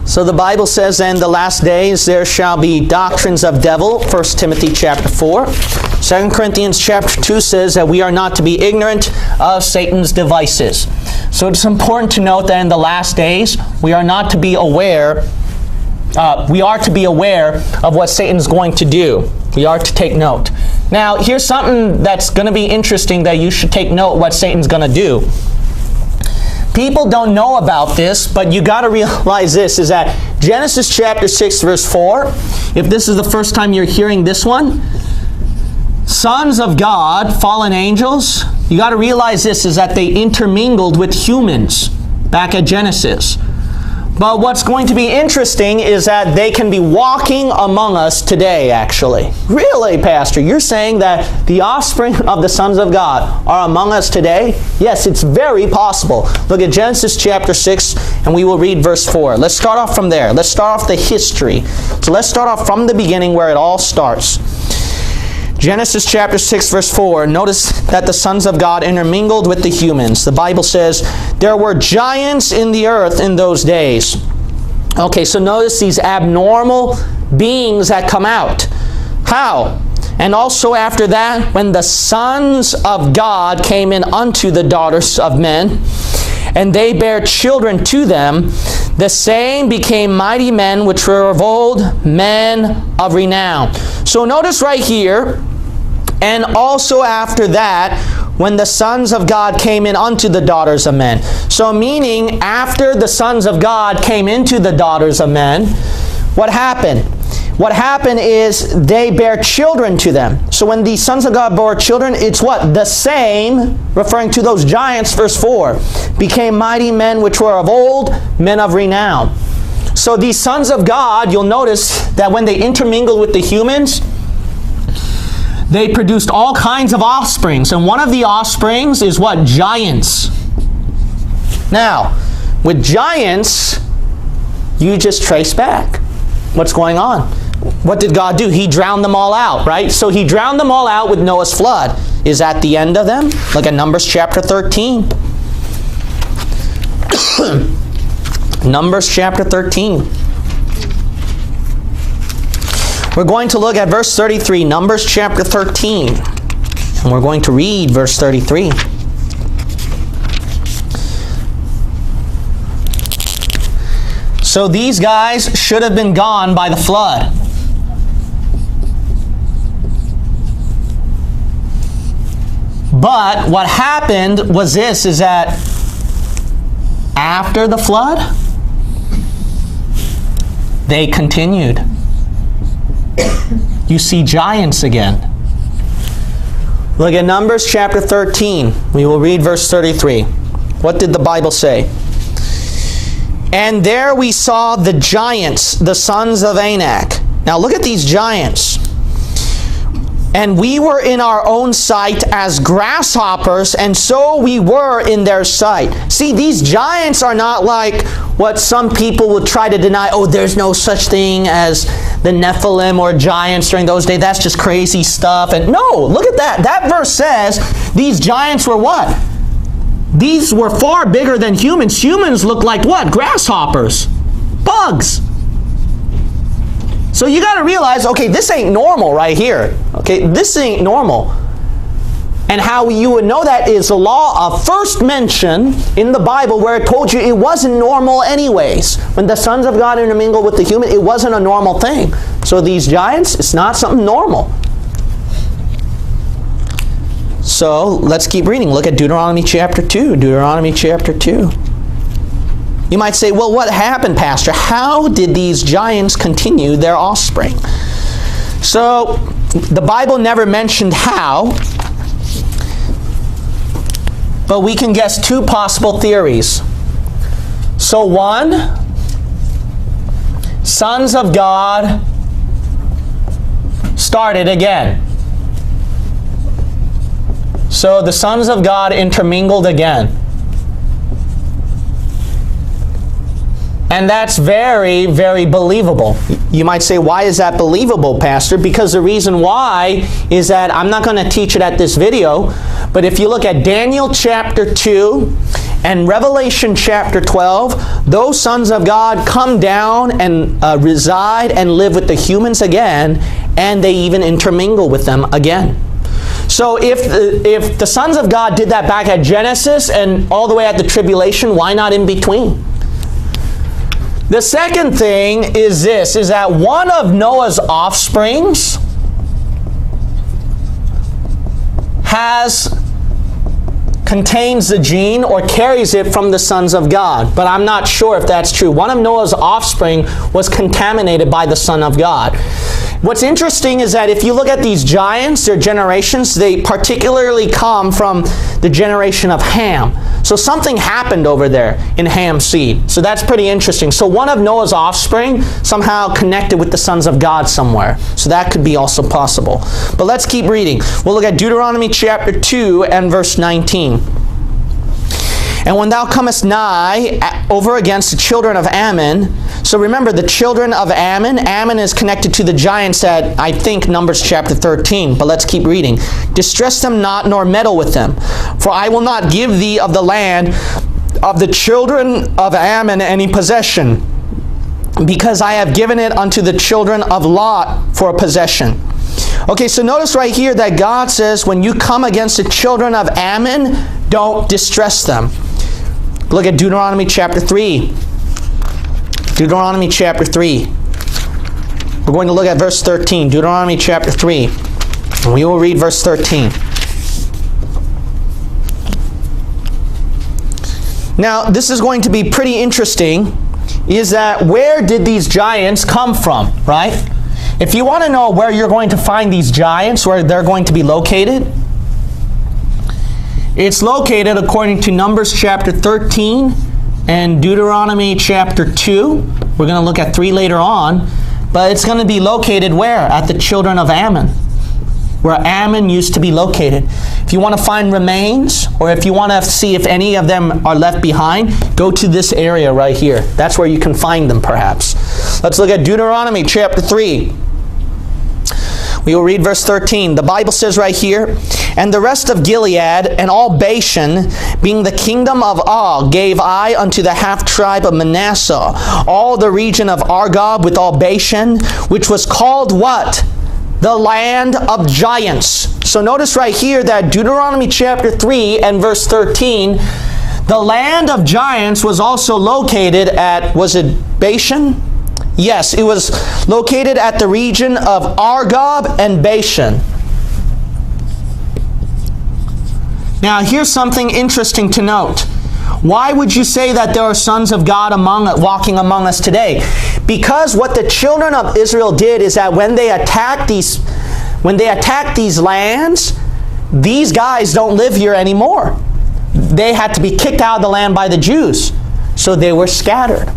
So the Bible says, in the last days there shall be doctrines of devil, 1 Timothy chapter 4. 2 Corinthians chapter 2 says that we are not to be ignorant of Satan's devices. So it's important to note that in the last days, we are not to be aware, we are to be aware of what Satan's going to do. We are to take note. Now, here's something that's going to be interesting that you should take note what Satan's going to do. People don't know about this, but you got to realize this, is that Genesis chapter 6 verse 4, if this is the first time you're hearing this one, sons of God, fallen angels, you got to realize this, is that they intermingled with humans back at Genesis. But what's going to be interesting is that they can be walking among us today, actually. Really, Pastor? You're saying that the offspring of the sons of God are among us today? Yes, it's very possible. Look at Genesis chapter 6, and we will read verse 4. Let's start off from there. Let's start off the history. So let's start off from the beginning where it all starts. Genesis chapter 6 verse 4, notice that the sons of God intermingled with the humans. The Bible says, there were giants in the earth in those days. Okay, so notice these abnormal beings that come out. How? And also after that, when the sons of God came in unto the daughters of men, and they bare children to them, the same became mighty men which were of old, men of renown. So notice right here, and also after that, when the sons of God came in unto the daughters of men. So meaning, after the sons of God came into the daughters of men, what happened? What happened is they bear children to them. So when the sons of God bore children, it's what? The same, referring to those giants, verse 4, became mighty men which were of old, men of renown. So these sons of God, you'll notice that when they intermingled with the humans, they produced all kinds of offsprings. And one of the offsprings is what? Giants. Now, with giants, you just trace back what's going on. What did God do? He drowned them all out, right? So he drowned them all out with Noah's flood. Is that the end of them? Look at Numbers chapter 13. Numbers chapter 13. We're going to look at verse 33, Numbers chapter 13. And we're going to read verse 33. So these guys should have been gone by the flood. But what happened was this, is that after the flood, they continued. You see giants again. Look at Numbers chapter 13. We will read verse 33. What did the Bible say? And there we saw the giants, the sons of Anak. Now look at these giants. And we were in our own sight as grasshoppers, and so we were in their sight. See, these giants are not like what some people would try to deny. Oh, there's no such thing as the Nephilim or giants during those days. That's just crazy stuff. And no, look at that. That verse says these giants were what? These were far bigger than humans. Humans look like what? Grasshoppers. Bugs. So you got to realize, okay, this ain't normal right here. Okay, this ain't normal. And how you would know that is the law of first mention in the Bible, where it told you it wasn't normal anyways. When the sons of God intermingled with the human, it wasn't a normal thing. So these giants, it's not something normal. So let's keep reading. Look at Deuteronomy chapter 2. Deuteronomy chapter 2. You might say, well, what happened, Pastor? How did these giants continue their offspring? So the Bible never mentioned how, but we can guess two possible theories. So one, sons of God started again. So the sons of God intermingled again. And that's very, very believable. You might say, why is that believable, Pastor? Because the reason why is that I'm not going to teach it at this video, but if you look at Daniel chapter 2 And Revelation chapter 12, those sons of God come down and reside and live with the humans again, and they even intermingle with them again. So if the sons of God did that back at Genesis and all the way at the tribulation, why not in between? The second thing is this, is that one of Noah's offsprings contains the gene or carries it from the sons of God. But I'm not sure if that's true. One of Noah's offspring was contaminated by the Son of God. What's interesting is that if you look at these giants, their generations, they particularly come from the generation of Ham. So something happened over there in Ham's seed. So that's pretty interesting. So one of Noah's offspring somehow connected with the sons of God somewhere. So that could be also possible. But let's keep reading. We'll look at Deuteronomy chapter 2 and verse 19. And when thou comest nigh over against the children of Ammon, so remember the children of Ammon, Ammon is connected to the giants at, I think, Numbers chapter 13. But let's keep reading. Distress them not, nor meddle with them. For I will not give thee of the land of the children of Ammon any possession, because I have given it unto the children of Lot for a possession. Okay, so notice right here that God says when you come against the children of Ammon, don't distress them. Look at Deuteronomy chapter 3. Deuteronomy chapter 3. We're going to look at verse 13. Deuteronomy chapter 3. And we will read verse 13. Now, this is going to be pretty interesting, is that where did these giants come from, right? If you want to know where you're going to find these giants, where they're going to be located, it's located according to Numbers chapter 13 and Deuteronomy chapter 2. We're going to look at 3 later on. But it's going to be located where? At the children of Ammon, where Ammon used to be located. If you want to find remains, or if you want to see if any of them are left behind, go to this area right here. That's where you can find them perhaps. Let's look at Deuteronomy chapter 3. We will read verse 13. The Bible says right here, and the rest of Gilead and all Bashan, being the kingdom of Og, gave I unto the half tribe of Manasseh, all the region of Argob with all Bashan, which was called what? The land of giants. So notice right here that Deuteronomy chapter 3 and verse 13, the land of giants was also located at, was it Bashan? Yes, it was located at the region of Argob and Bashan. Now, here's something interesting to note. Why would you say that there are sons of God walking among us today? Because what the children of Israel did is that when they attacked these lands, these guys don't live here anymore. They had to be kicked out of the land by the Jews. So they were scattered.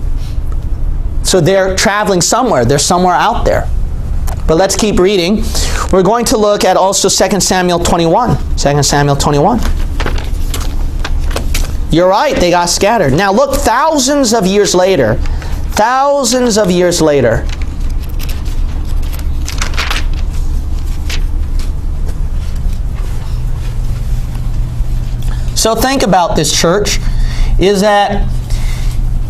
So they're traveling somewhere. They're somewhere out there. But let's keep reading. We're going to look at also 2 Samuel 21. 2 Samuel 21. You're right, they got scattered. Now look, thousands of years later. So think about this, church, is that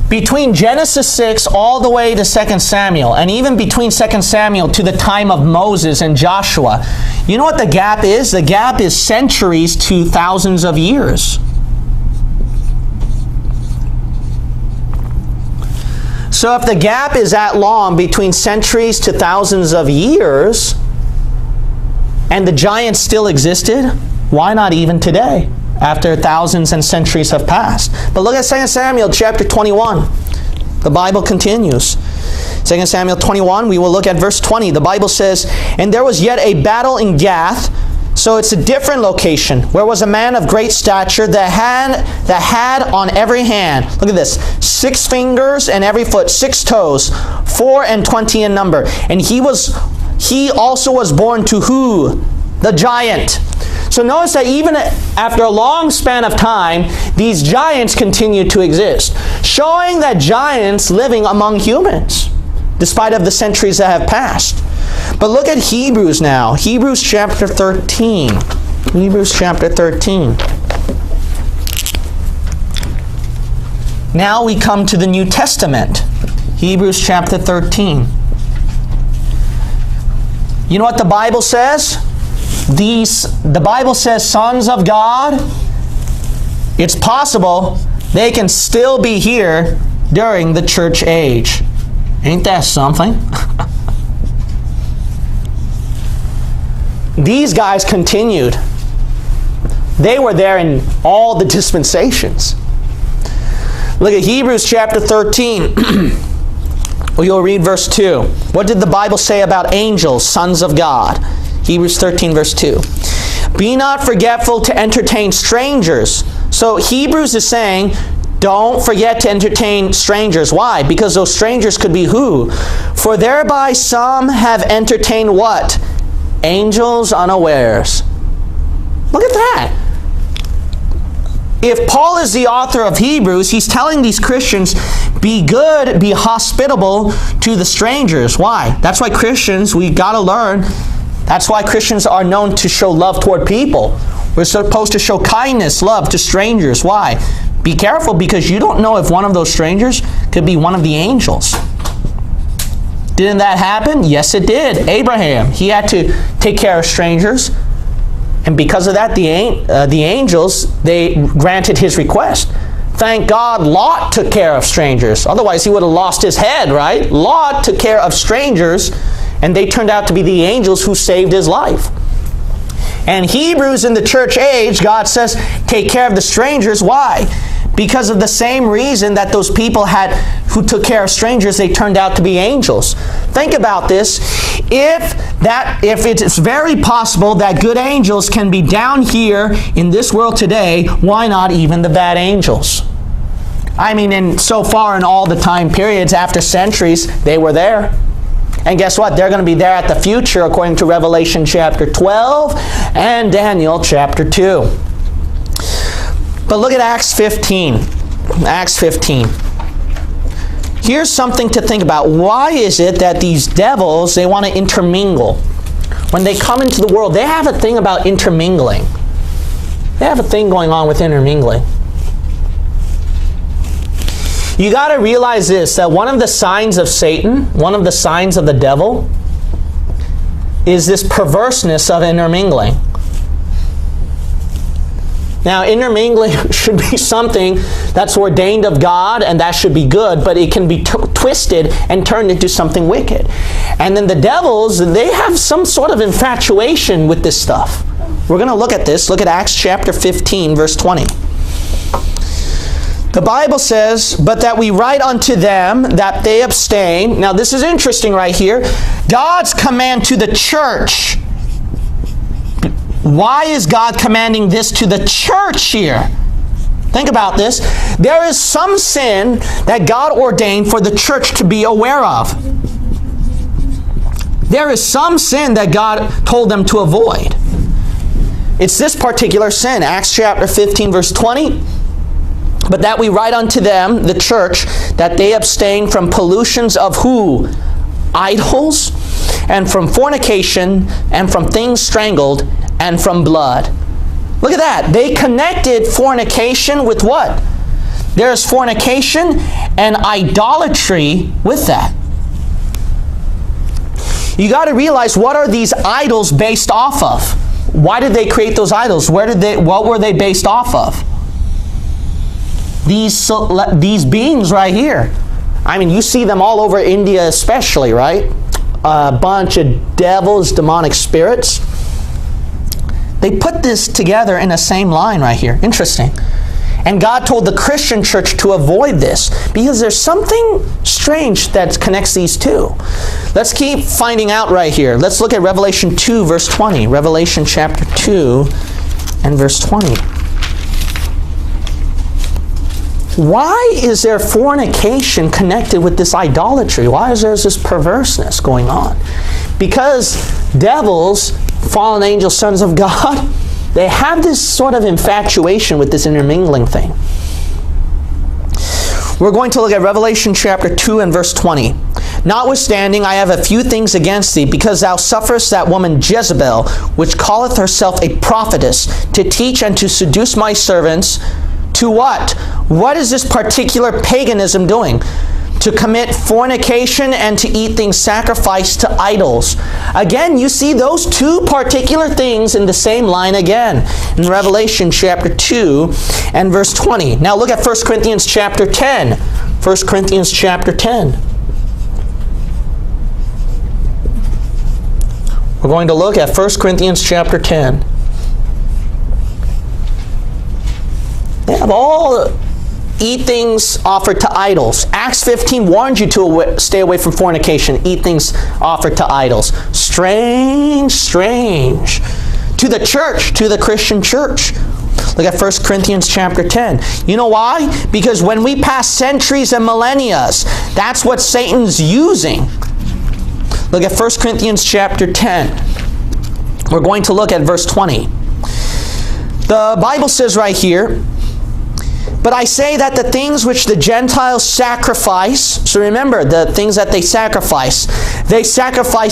between Genesis 6 all the way to 2 Samuel, and even between 2 Samuel to the time of Moses and Joshua, you know what the gap is? The gap is centuries to thousands of years. So if the gap is that long between centuries to thousands of years, and the giants still existed, why not even today, after thousands and centuries have passed? But look at 2 Samuel chapter 21. The Bible continues. 2 Samuel 21, we will look at verse 20. The Bible says, and there was yet a battle in Gath. So it's a different location, where was a man of great stature that had on every hand, look at this, 6 fingers and every foot, 6 toes, 24 in number. And he also was born to who? The giant. So notice that even after a long span of time, these giants continue to exist, showing that giants living among humans, despite of the centuries that have passed. But look at Hebrews now. Hebrews chapter 13. Hebrews chapter 13. Now we come to the New Testament. Hebrews chapter 13. You know what the Bible says? The Bible says sons of God, it's possible they can still be here during the church age. Ain't that something? These guys continued. They were there in all the dispensations. Look at Hebrews chapter 13. You'll read verse 2. What did the Bible say about angels, sons of God? Hebrews 13 verse 2. Be not forgetful to entertain strangers. So Hebrews is saying, don't forget to entertain strangers. Why? Because those strangers could be who? For thereby some have entertained what? Angels unawares. Look at that. If Paul is the author of Hebrews, he's telling these Christians, be good, be hospitable to the strangers. Why? That's why Christians, we got to learn, that's why Christians are known to show love toward people. We're supposed to show kindness, love to strangers. Why? Be careful, because you don't know if one of those strangers could be one of the angels. Didn't that happen? Yes, it did. Abraham, he had to take care of strangers. And because of that, the angels, they granted his request. Thank God Lot took care of strangers. Otherwise, he would have lost his head, right? Lot took care of strangers, and they turned out to be the angels who saved his life. And Hebrews in the church age, God says, take care of the strangers. Why? Because of the same reason that those people who took care of strangers, they turned out to be angels. Think about this. If it's very possible that good angels can be down here in this world today, why not even the bad angels? I mean, so far in all the time periods, after centuries, they were there. And guess what? They're going to be there at the future, according to Revelation chapter 12 and Daniel chapter 2. But look at Acts 15. Acts 15. Here's something to think about. Why is it that these devils, they want to intermingle? When they come into the world, they have a thing about intermingling. They have a thing going on with intermingling. You got to realize this, that one of the signs of Satan, one of the signs of the devil, is this perverseness of intermingling. Now, intermingling should be something that's ordained of God, and that should be good, but it can be twisted and turned into something wicked. And then the devils, they have some sort of infatuation with this stuff. We're going to look at this. Look at Acts chapter 15, verse 20. The Bible says, but that we write unto them that they abstain. Now, this is interesting right here. God's command to the church. Why is God commanding this to the church here? Think about this. There is some sin that God ordained for the church to be aware of. There is some sin that God told them to avoid. It's this particular sin. Acts chapter 15, verse 20. But that we write unto them, the church, that they abstain from pollutions of who? Idols, and from fornication, and from things strangled, and from blood. Look at that. They connected fornication with what? There's fornication and idolatry with that. You got to realize, what are these idols based off of? Why did they create those idols? What were they based off of? These beings right here. I mean, you see them all over India especially, right? A bunch of devils, demonic spirits. They put this together in the same line right here. Interesting. And God told the Christian church to avoid this because there's something strange that connects these two. Let's keep finding out right here. Let's look at Revelation 2, verse 20. Revelation chapter 2 and verse 20. Why is there fornication connected with this idolatry? Why is there this perverseness going on? Because devils, fallen angels, sons of God, they have this sort of infatuation with this intermingling thing. We're going to look at Revelation chapter 2 and verse 20. Notwithstanding, I have a few things against thee, because thou sufferest that woman Jezebel, which calleth herself a prophetess, to teach and to seduce my servants To what? What is this particular paganism doing? To commit fornication and to eat things sacrificed to idols. Again, you see those two particular things in the same line again in Revelation chapter 2 and verse 20. Now look at 1 Corinthians chapter 10. 1 Corinthians chapter 10. We're going to look at 1 Corinthians chapter 10. They have all eat things offered to idols. Acts 15 warned you to stay away from fornication, eat things offered to idols. Strange, strange. To the church, to the Christian church. Look at 1 Corinthians chapter 10. You know why? Because when we pass centuries and millennia, that's what Satan's using. Look at 1 Corinthians chapter 10. We're going to look at verse 20. The Bible says right here, but I say that the things which the Gentiles sacrifice, so remember, the things that they sacrifice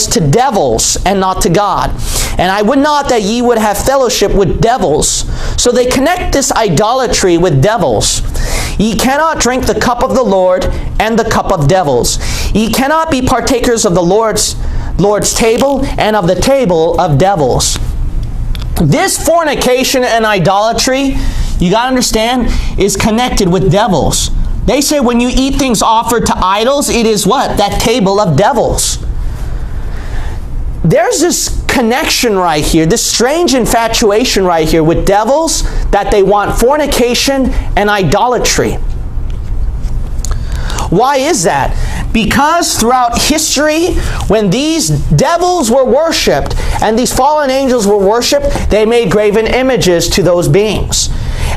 to devils and not to God. And I would not that ye would have fellowship with devils. So they connect this idolatry with devils. Ye cannot drink the cup of the Lord and the cup of devils. Ye cannot be partakers of the Lord's table and of the table of devils. This fornication and idolatry, you got to understand, is connected with devils. They say when you eat things offered to idols, it is what? That table of devils. There's this connection right here, this strange infatuation right here with devils, that they want fornication and idolatry. Why is that? Because throughout history, when these devils were worshipped and these fallen angels were worshipped, they made graven images to those beings.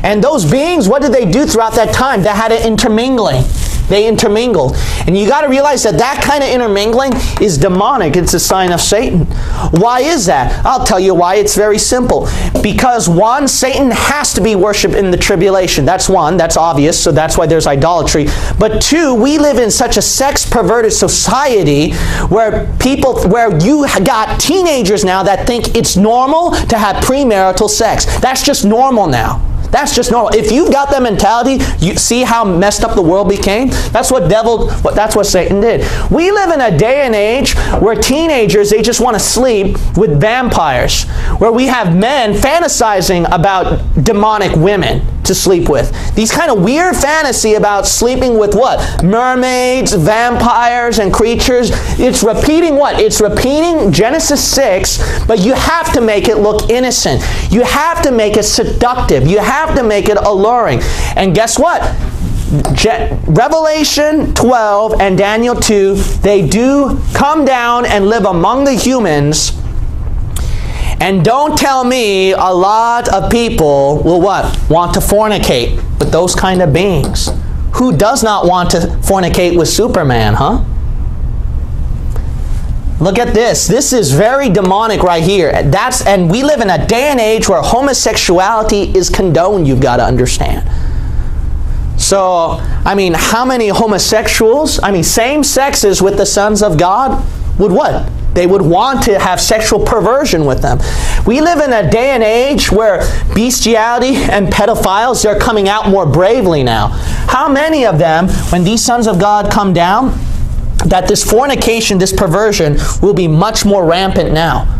And those beings, what did they do throughout that time? They had an intermingling. They intermingled. And you got to realize that that kind of intermingling is demonic. It's a sign of Satan. Why is that? I'll tell you why. It's very simple. Because one, Satan has to be worshipped in the tribulation. That's one. That's obvious. So that's why there's idolatry. But two, we live in such a sex-perverted society where you got teenagers now that think it's normal to have premarital sex. That's just normal now. That's just normal. If you've got that mentality, you see how messed up the world became? That's what Satan did. We live in a day and age where teenagers, they just want to sleep with vampires. Where we have men fantasizing about demonic women to sleep with. These kind of weird fantasy about sleeping with what? Mermaids, vampires, and creatures. It's repeating what? It's repeating Genesis 6, but you have to make it look innocent. You have to make it seductive. You have to make it alluring. And guess what? Revelation 12 and Daniel 2, they do come down and live among the humans. And don't tell me a lot of people will what? Want to fornicate with those kind of beings. Who does not want to fornicate with Superman, huh? Look at this. This is very demonic right here. And we live in a day and age where homosexuality is condoned, you've got to understand. So, I mean, how many homosexuals, same sexes with the sons of God would what? They would want to have sexual perversion with them. We live in a day and age where bestiality and pedophiles, they're coming out more bravely now. How many of them, when these sons of God come down, that this fornication, this perversion, will be much more rampant now?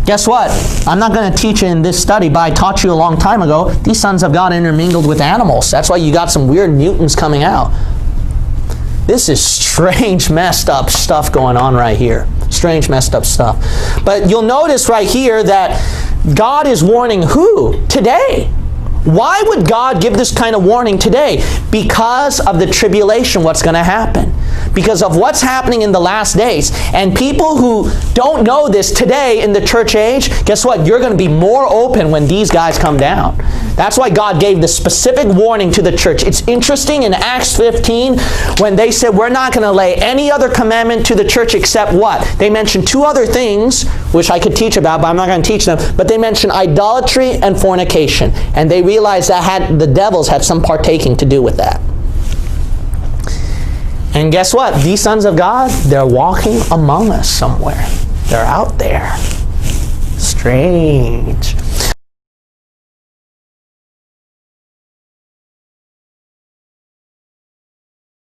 Guess what? I'm not going to teach in this study, but I taught you a long time ago, these sons of God intermingled with animals. That's why you got some weird mutants coming out. This is strange, messed up stuff going on right here. Strange, messed up stuff. But you'll notice right here that God is warning who? Today. Why would God give this kind of warning today? Because of the tribulation, what's going to happen. Because of what's happening in the last days. And people who don't know this today in the church age, guess what? You're going to be more open when these guys come down. That's why God gave the specific warning to the church. It's interesting in Acts 15 when they said we're not going to lay any other commandment to the church except what? They mentioned two other things, which I could teach about, but I'm not going to teach them. But they mentioned idolatry and fornication. And they realized that the devils had some partaking to do with that. And guess what? These sons of God, they're walking among us somewhere. They're out there. Strange.